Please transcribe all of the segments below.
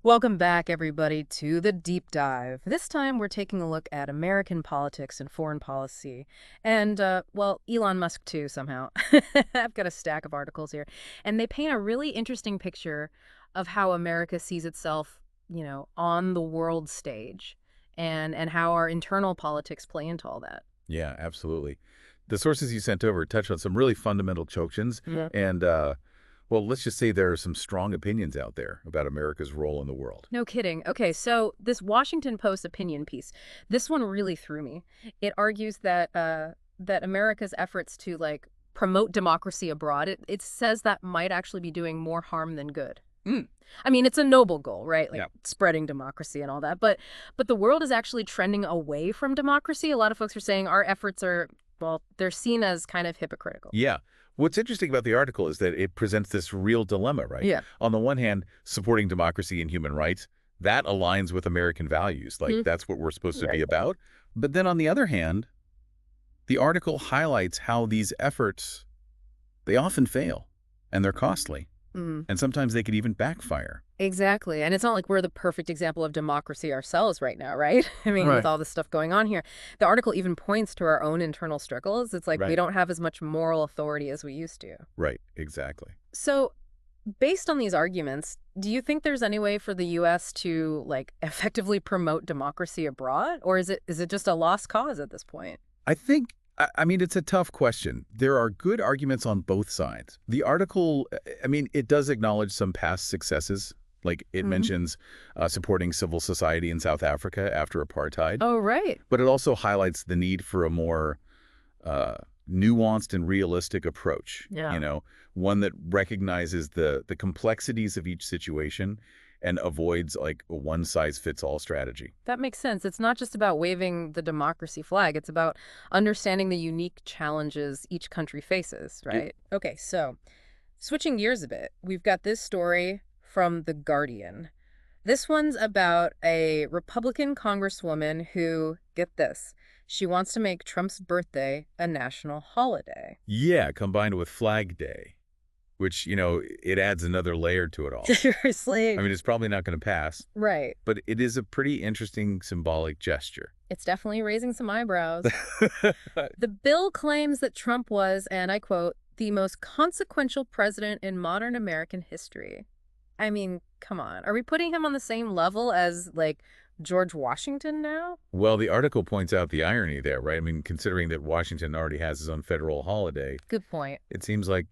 Welcome back, everybody, to the deep dive. This time, we're taking a look at American politics and foreign policy. And, well, Elon Musk, too, somehow. I've got a stack of articles here. And they paint a really interesting picture of how America sees itself, on the world stage and how our internal politics play into all that. Yeah, absolutely. The sources you sent over touch on some really fundamental questions, Yeah. and well, let's just say there are some strong opinions out there about America's role in the world. No kidding. Okay, so this Washington Post opinion piece, this one really threw me. It argues that America's efforts to promote democracy abroad, it says that might actually be doing more harm than good. Mm. I mean, it's a noble goal, right? Like Yeah. spreading democracy and all that. But the world is actually trending away from democracy. A lot of folks are saying our efforts are, well, they're seen as kind of hypocritical. Yeah. What's interesting about the article is that it presents this real dilemma, right? Yeah. On the one hand, supporting democracy and human rights, that aligns with American values. Like, that's what we're supposed to be Right. about. But then on the other hand, the article highlights how these efforts, they often fail, and they're costly. Mm. And sometimes they could even backfire. Exactly. And it's not like we're the perfect example of democracy ourselves right now, right? I mean, with Right. all this stuff going on here. The article even points to our own internal struggles. It's like we Right. don't have as much moral authority as we used to. Right. Exactly. So, based on these arguments, do you think there's any way for the US to effectively promote democracy abroad, or is it just a lost cause at this point? I think, I mean, it's a tough question. There are good arguments on both sides. The article, I mean, it does acknowledge some past successes. Like it Mhm. mentions supporting civil society in South Africa after apartheid. Oh, right. But it also highlights the need for a more uh, nuanced and realistic approach, Yeah. one that recognizes the complexities of each situation and avoids like a one-size-fits-all strategy. That makes sense. It's not just about waving the democracy flag. It's about understanding the unique challenges each country faces, right? Okay, so switching gears a bit, we've got this story from The Guardian. This one's about a Republican congresswoman who, get this, she wants to make Trump's birthday a national holiday. Yeah, combined with Flag Day, which, it adds another layer to it all. Seriously. I mean, it's probably not going to pass, Right. but it is a pretty interesting symbolic gesture. It's definitely raising some eyebrows. The bill claims that Trump was, and I quote, the most consequential president in modern American history. I mean, come on. Are we putting him on the same level as, George Washington now? Well, the article points out the irony there, right? I mean, considering that Washington already has his own federal holiday, Good point. it seems like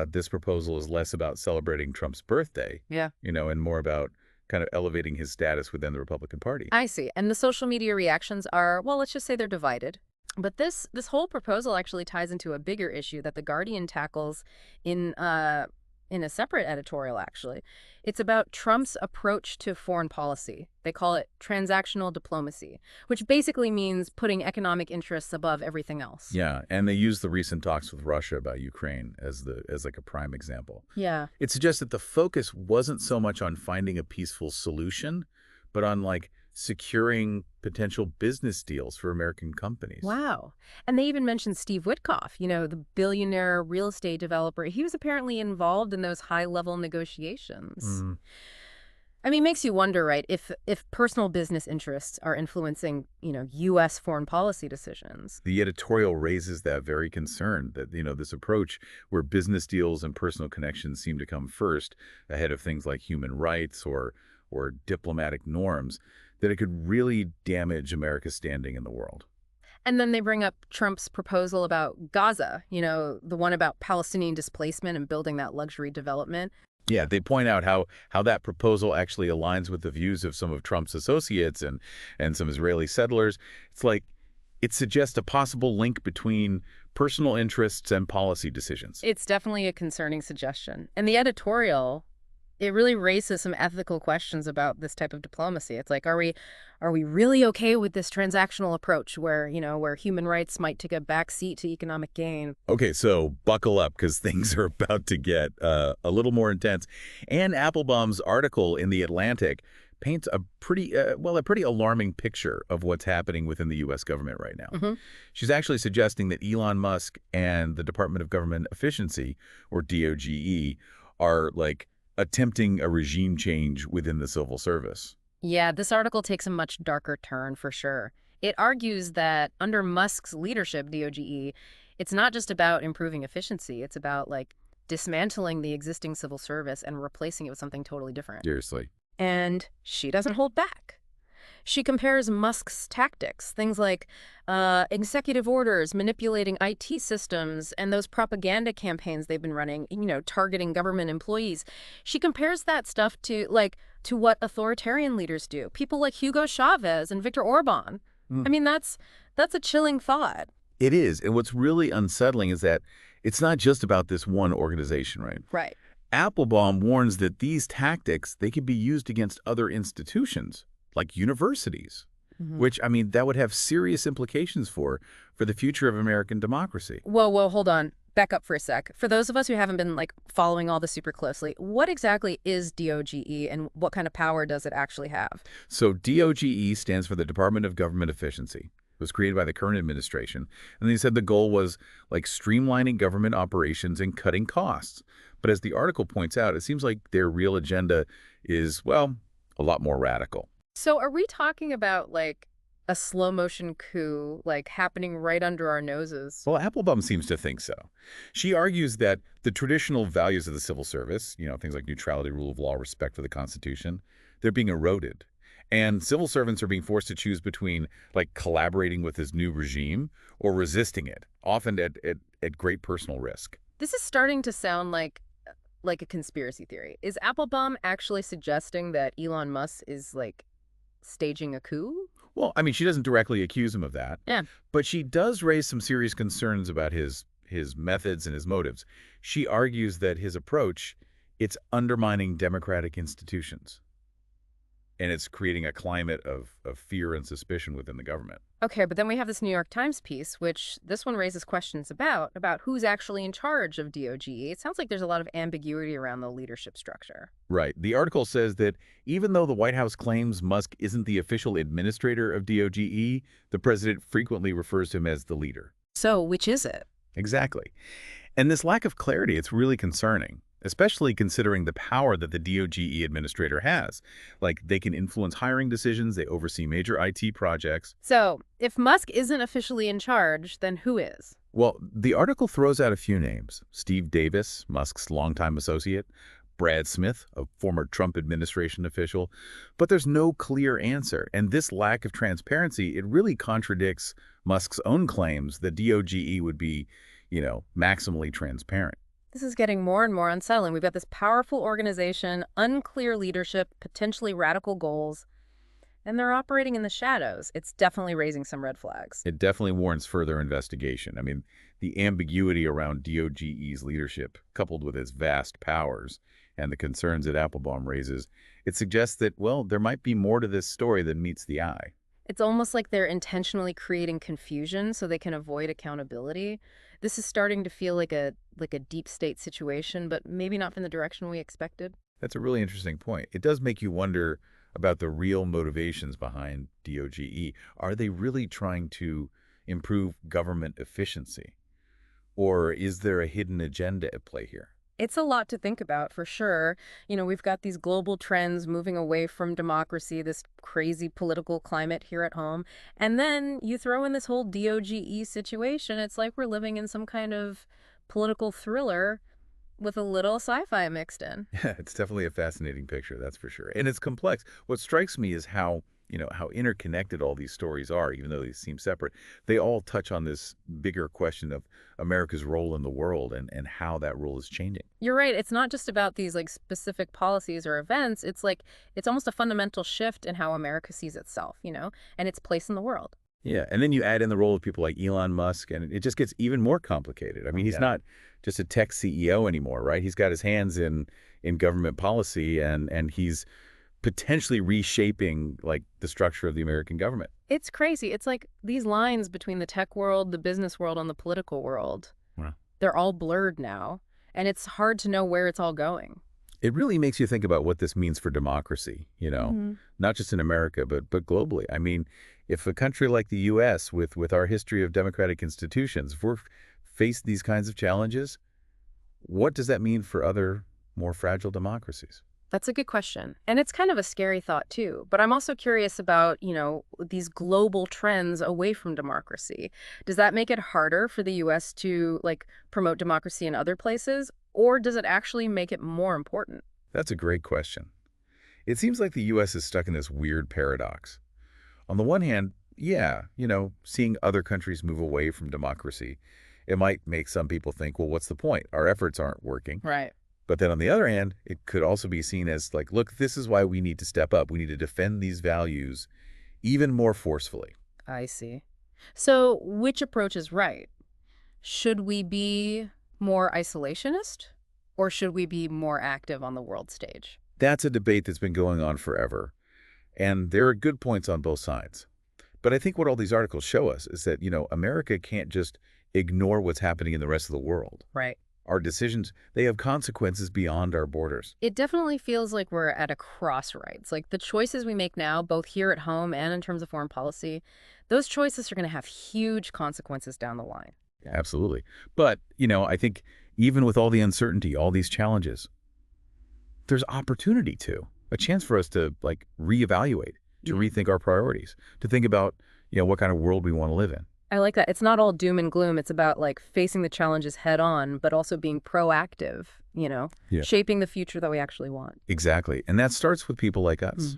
this proposal is less about celebrating Trump's birthday, Yeah. and more about kind of elevating his status within the Republican Party. I see. And the social media reactions are, well, let's just say they're divided. But this whole proposal actually ties into a bigger issue that The Guardian tackles in a separate editorial, actually. It's about Trump's approach to foreign policy. They call it transactional diplomacy, which basically means putting economic interests above everything else. Yeah, and they use the recent talks with Russia about Ukraine as like a prime example. Yeah. It suggests that the focus wasn't so much on finding a peaceful solution, but on like securing potential business deals for American companies. Wow. And they even mentioned Steve Witkoff, the billionaire real estate developer. He was apparently involved in those high-level negotiations. Mm, I mean, it makes you wonder, right, if personal business interests are influencing, U.S. foreign policy decisions. the editorial raises that very concern that, this approach where business deals and personal connections seem to come first ahead of things like human rights or diplomatic norms, that it could really damage America's standing in the world. And then they bring up Trump's proposal about Gaza, the one about Palestinian displacement and building that luxury development. Yeah, they point out how that proposal actually aligns with the views of some of Trump's associates and some Israeli settlers. It's like it suggests a possible link between personal interests and policy decisions. It's definitely a concerning suggestion. And the editorial, it really raises some ethical questions about this type of diplomacy. It's like, are we really okay with this transactional approach where, where human rights might take a back seat to economic gain? Okay, so buckle up because things are about to get a little more intense. Anne Applebaum's article in The Atlantic paints a pretty alarming picture of what's happening within the U.S. government right now. Mm-hmm. She's actually suggesting that Elon Musk and the Department of Government Efficiency, or DOGE, are like attempting a regime change within the civil service. Yeah, this article takes a much darker turn for sure. It argues that under Musk's leadership, DOGE, it's not just about improving efficiency, it's about like dismantling the existing civil service and replacing it with something totally different. Seriously. And she doesn't hold back. She compares Musk's tactics, things like executive orders, manipulating IT systems, and those propaganda campaigns they've been running, targeting government employees. She compares that stuff to what authoritarian leaders do. People like Hugo Chavez and Viktor Orban. I mean, that's a chilling thought. It is. And what's really unsettling is that it's not just about this one organization, right? Right. Applebaum warns that these tactics, they can be used against other institutions, like universities, which, I mean, that would have serious implications for the future of American democracy. Whoa, hold on. Back up for a sec. For those of us who haven't been following all this super closely, what exactly is DOGE and what kind of power does it actually have? So DOGE stands for the Department of Government Efficiency. It was created by the current administration. And they said the goal was streamlining government operations and cutting costs. But as the article points out, it seems like their real agenda is, well, a lot more radical. So are we talking about a slow motion coup happening right under our noses? Well, Applebaum seems to think so. She argues that the traditional values of the civil service, things like neutrality, rule of law, respect for the Constitution, they're being eroded. And civil servants are being forced to choose between collaborating with this new regime or resisting it, often at great personal risk. This is starting to sound like a conspiracy theory. Is Applebaum actually suggesting that Elon Musk is staging a coup? Well, I mean, she doesn't directly accuse him of that. Yeah. But she does raise some serious concerns about his methods and his motives. She argues that his approach, it's undermining democratic institutions. And it's creating a climate of fear and suspicion within the government. Okay, but then we have this New York Times piece, which this one raises questions about who's actually in charge of DOGE. It sounds like there's a lot of ambiguity around the leadership structure. Right. The article says that even though the White House claims Musk isn't the official administrator of DOGE, the president frequently refers to him as the leader. So which is it? Exactly. And this lack of clarity, it's really concerning, especially considering the power that the DOGE administrator has. They can influence hiring decisions, they oversee major IT projects. So if Musk isn't officially in charge, then who is? Well, the article throws out a few names. Steve Davis, Musk's longtime associate, Brad Smith, a former Trump administration official, but there's no clear answer. And this lack of transparency, it really contradicts Musk's own claims that DOGE would be, maximally transparent. This is getting more and more unsettling. We've got this powerful organization, unclear leadership, potentially radical goals, and they're operating in the shadows. It's definitely raising some red flags. It definitely warrants further investigation. I mean, the ambiguity around DOGE's leadership, coupled with its vast powers and the concerns that Applebaum raises, it suggests that, well, there might be more to this story than meets the eye. It's almost like they're intentionally creating confusion so they can avoid accountability. This is starting to feel like a deep state situation, but maybe not from the direction we expected. That's a really interesting point. It does make you wonder about the real motivations behind DOGE. Are they really trying to improve government efficiency? Or is there a hidden agenda at play here? It's a lot to think about, for sure. We've got these global trends moving away from democracy, this crazy political climate here at home. And then you throw in this whole DOGE situation. It's like we're living in some kind of political thriller with a little sci-fi mixed in. Yeah, it's definitely a fascinating picture, that's for sure. And it's complex. What strikes me is how interconnected all these stories are, even though they seem separate. They all touch on this bigger question of America's role in the world and how that role is changing. You're right. It's not just about these specific policies or events. It's almost a fundamental shift in how America sees itself, and its place in the world. Yeah, and then you add in the role of people like Elon Musk, and it just gets even more complicated. I mean, he's not just a tech CEO anymore, right? He's got his hands in government policy, and he's potentially reshaping the structure of the American government. It's crazy. It's like these lines between the tech world, the business world, and the political world. Wow. They're all blurred now, and it's hard to know where it's all going. It really makes you think about what this means for democracy, not just in America, but globally. I mean, if a country like the U.S., with our history of democratic institutions, if we're faced these kinds of challenges, what does that mean for other more fragile democracies? That's a good question. And it's kind of a scary thought too. But I'm also curious about, these global trends away from democracy. Does that make it harder for the US to promote democracy in other places? Or does it actually make it more important? That's a great question. It seems like the U.S. is stuck in this weird paradox. On the one hand, yeah, seeing other countries move away from democracy, it might make some people think, well, what's the point? Our efforts aren't working. Right. But then on the other hand, it could also be seen as like, look, this is why we need to step up. We need to defend these values even more forcefully. I see. So which approach is right? Should we be more isolationist? Or should we be more active on the world stage? That's a debate that's been going on forever. And there are good points on both sides. But I think what all these articles show us is that, America can't just ignore what's happening in the rest of the world. Right. Our decisions, they have consequences beyond our borders. It definitely feels like we're at a crossroads. Like the choices we make now, both here at home and in terms of foreign policy, those choices are going to have huge consequences down the line. Absolutely. But, I think even with all the uncertainty, all these challenges, there's opportunity too. A chance for us to reevaluate, to rethink our priorities, to think about, what kind of world we want to live in. I like that. It's not all doom and gloom. It's about facing the challenges head on, but also being proactive, Yeah. shaping the future that we actually want. Exactly. And that starts with people like us,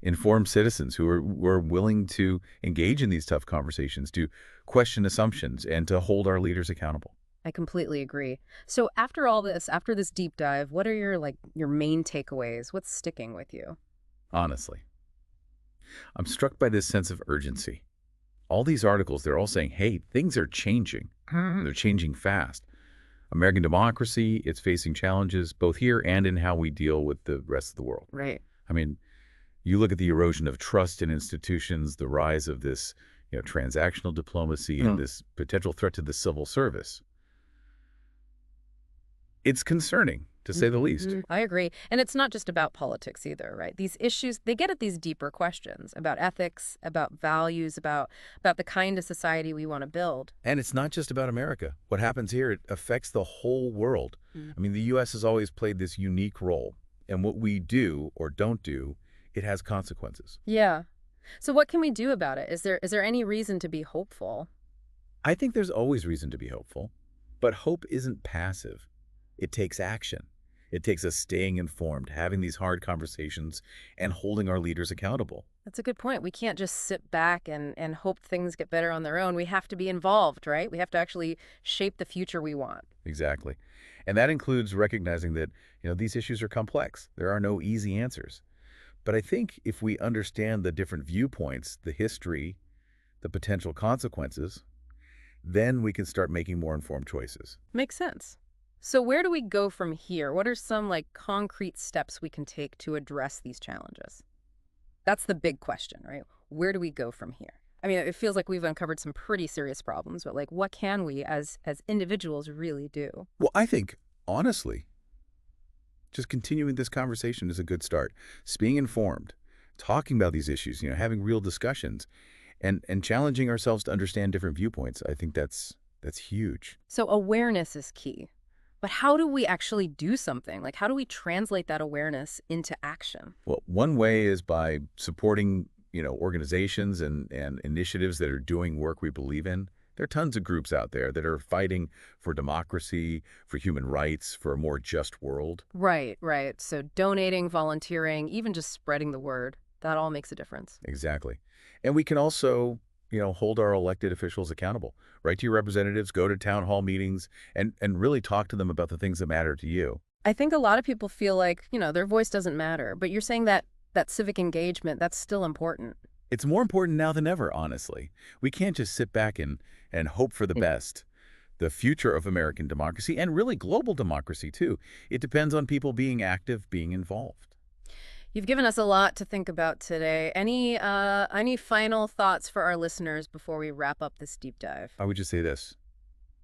informed citizens who are willing to engage in these tough conversations, to question assumptions, and to hold our leaders accountable. I completely agree. So after all this, after this deep dive, what are your main takeaways? What's sticking with you? Honestly, I'm struck by this sense of urgency. All these articles, they're all saying, hey, things are changing. They're changing fast. American democracy, it's facing challenges both here and in how we deal with the rest of the world. Right. I mean, you look at the erosion of trust in institutions, the rise of this, transactional diplomacy and this potential threat to the civil service. It's concerning, to say the least. I agree. And it's not just about politics either, right? These issues, they get at these deeper questions about ethics, about values, about the kind of society we want to build. And it's not just about America. What happens here, it affects the whole world. I mean, the U.S. has always played this unique role. And what we do or don't do, it has consequences. Yeah. So what can we do about it? Is there any reason to be hopeful? I think there's always reason to be hopeful. But hope isn't passive. It takes action. It takes us staying informed, having these hard conversations, and holding our leaders accountable. That's a good point. We can't just sit back and hope things get better on their own. We have to be involved, right? We have to actually shape the future we want. Exactly. And that includes recognizing that, these issues are complex. There are no easy answers. But I think if we understand the different viewpoints, the history, the potential consequences, then we can start making more informed choices. Makes sense. So where do we go from here? What are some concrete steps we can take to address these challenges? That's the big question, right? Where do we go from here? I mean, it feels like we've uncovered some pretty serious problems, but what can we as individuals really do? Well, I think, honestly, just continuing this conversation is a good start. Just being informed, talking about these issues, having real discussions, and challenging ourselves to understand different viewpoints. I think that's huge. So awareness is key. But how do we actually do something? How do we translate that awareness into action? Well, one way is by supporting, organizations and initiatives that are doing work we believe in. There are tons of groups out there that are fighting for democracy, for human rights, for a more just world. Right, right. So donating, volunteering, even just spreading the word, that all makes a difference. Exactly. And we can also, hold our elected officials accountable. Write to your representatives, go to town hall meetings, and really talk to them about the things that matter to you. I think a lot of people feel like, their voice doesn't matter. But you're saying that civic engagement, that's still important. It's more important now than ever, honestly. We can't just sit back and hope for the best. The future of American democracy, and really global democracy too, it depends on people being active, being involved. You've given us a lot to think about today. Any final thoughts for our listeners before we wrap up this deep dive? I would just say this.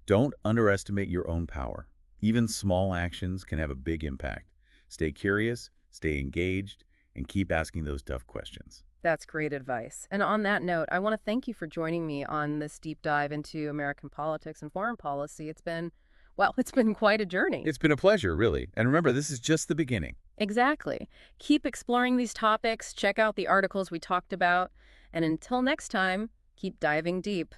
Don't underestimate your own power. Even small actions can have a big impact. Stay curious, stay engaged, and keep asking those tough questions. That's great advice. And on that note, I want to thank you for joining me on this deep dive into American politics and foreign policy. It's been Well, it's been quite a journey. It's been a pleasure, really. And remember, this is just the beginning. Exactly. Keep exploring these topics, check out the articles we talked about, and until next time, keep diving deep.